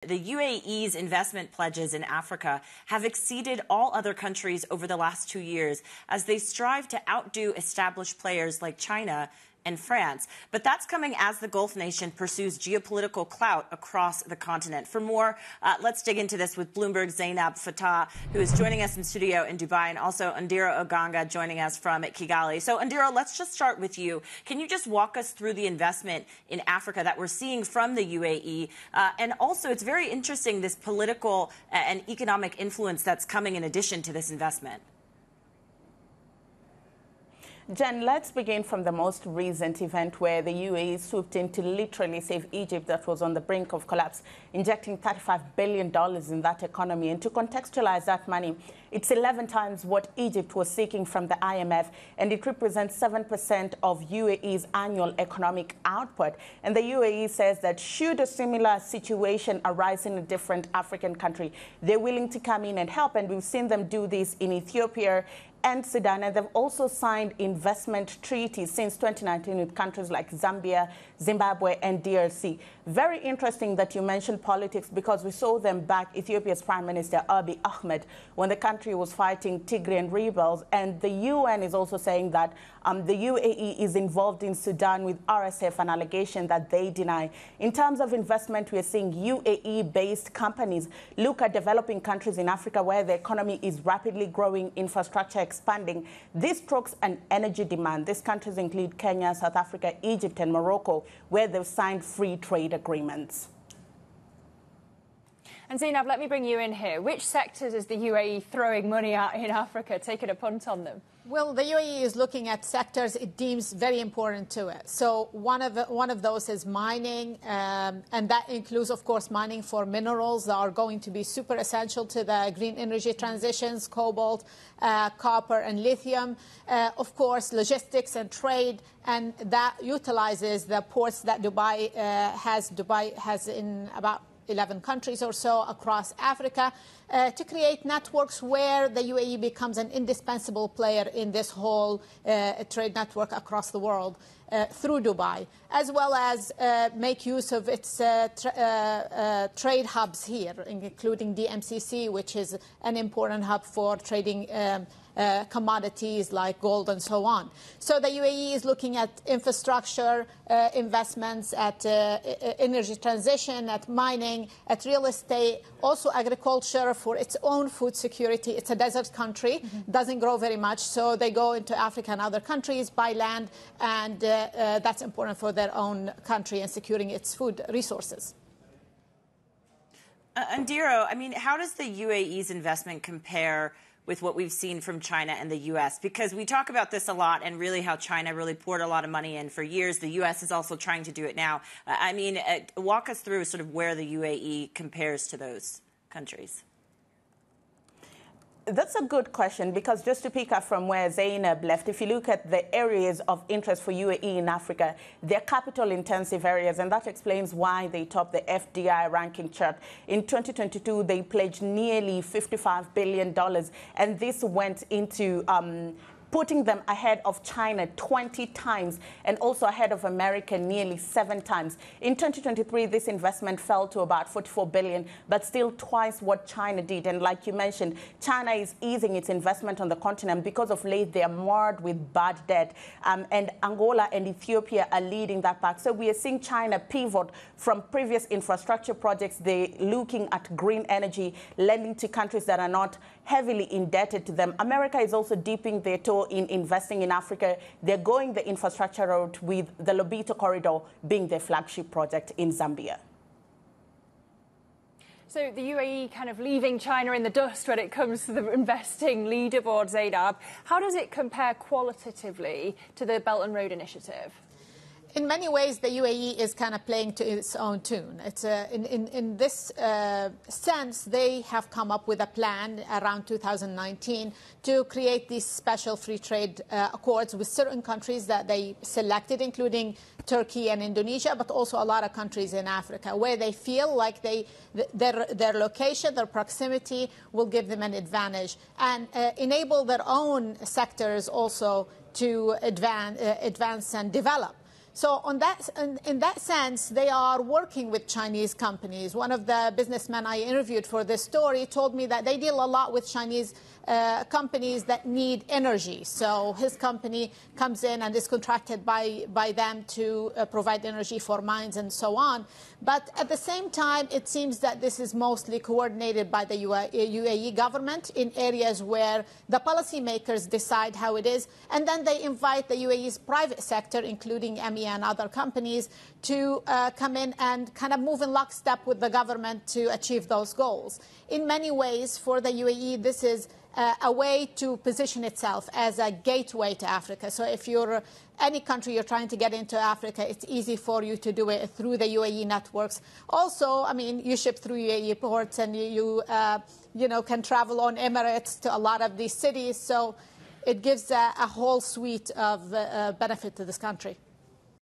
The UAE's investment pledges in Africa have exceeded all other countries over the last 2 years as they strive to outdo established players like China and France. But that's coming as the Gulf nation pursues geopolitical clout across the continent. For more, let's dig into this with Bloomberg Zainab Fattah, who is joining us in studio in Dubai, and also Ndiro Oganga joining us from Kigali. So, Ndiro, let's just start with you. Can you just walk us through the investment in Africa that we're seeing from the UAE? And also, it's very interesting, this political and economic influence that's coming in addition to this investment. Jen, let's begin from the most recent event where the UAE swooped in to literally save Egypt that was on the brink of collapse, injecting $35 billion in that economy. And to contextualize that money, it's 11 times what Egypt was seeking from the IMF, and it represents 7% of UAE's annual economic output. And the UAE says that should a similar situation arise in a different African country, they're willing to come in and help. And we've seen them do this in Ethiopia and Sudan, and they've also signed investment treaties since 2019 with countries like Zambia, Zimbabwe, and DRC. Very interesting that you mentioned politics, because we saw them back Ethiopia's Prime Minister Abiy Ahmed when the country was fighting Tigrayan rebels, and the UN is also saying that the UAE is involved in Sudan with RSF, an allegation that they deny. In terms of investment, we're seeing UAE-based companies look at developing countries in Africa where the economy is rapidly growing, infrastructure expanding. This strokes an energy demand. These countries include Kenya, South Africa, Egypt, and Morocco, where they've signed free trade agreements. And Zainab, let me bring you in here. Which sectors is the UAE throwing money at in Africa, taking a punt on them? Well, the UAE is looking at sectors it deems very important to it. So one of those is mining, and that includes, of course, mining for minerals that are going to be super essential to the green energy transitions: cobalt, copper, and lithium. Of course, logistics and trade, and that utilizes the ports that Dubai has. Dubai has in about 11 countries or so across Africa, to create networks where the UAE becomes an indispensable player in this whole trade network across the world through Dubai, as well as make use of its trade hubs here, including DMCC, which is an important hub for trading commodities like gold and so on. So the UAE is looking at infrastructure investments, at energy transition, at mining, at real estate, also agriculture for its own food security. It's a desert country, doesn't grow very much, so they go into Africa and other countries, buy land, and that's important for their own country and securing its food resources. Ndiro, I mean, how does the UAE's investment compare with what we've seen from China and the U.S.? Because we talk about this a lot, and really how China really poured a lot of money in for years. The U.S. is also trying to do it now. I mean, walk us through sort of where the UAE compares to those countries. That's a good question, because just to pick up from where Zainab left, if you look at the areas of interest for UAE in Africa, they're capital-intensive areas, and that explains why they top the FDI ranking chart. In 2022, they pledged nearly $55 billion, and this went into putting them ahead of China 20 times and also ahead of America nearly 7 times. In 2023, this investment fell to about $44 billion, but still twice what China did. And like you mentioned, China is easing its investment on the continent because of late they are marred with bad debt. And Angola and Ethiopia are leading that pack. So we are seeing China pivot from previous infrastructure projects. They're looking at green energy, lending to countries that are not heavily indebted to them. America is also dipping their toe in investing in Africa. They're going the infrastructure route, with the Lobito Corridor being their flagship project in Zambia. So the UAE kind of leaving China in the dust when it comes to the investing leaderboard, Zainab. How does it compare qualitatively to the Belt and Road Initiative? In many ways, the UAE is kind of playing to its own tune. It's in this sense, they have come up with a plan around 2019 to create these special free trade accords with certain countries that they selected, including Turkey and Indonesia, but also a lot of countries in Africa, where they feel like their location, their proximity will give them an advantage and enable their own sectors also to advance and develop. So in that sense, they are working with Chinese companies. One of the businessmen I interviewed for this story told me that they deal a lot with Chinese companies that need energy. So his company comes in and is contracted by them to provide energy for mines and so on. But at the same time, it seems that this is mostly coordinated by the UAE government in areas where the policymakers decide how it is, and then they invite the UAE's private sector, including MEA and other companies, to come in and kind of move in lockstep with the government to achieve those goals. In many ways, for the UAE, this is a way to position itself as a gateway to Africa. So if you're any country you're trying to get into Africa, it's easy for you to do it through the UAE networks. Also, I mean, you ship through UAE ports, and you can travel on Emirates to a lot of these cities. So it gives a whole suite of benefit to this country.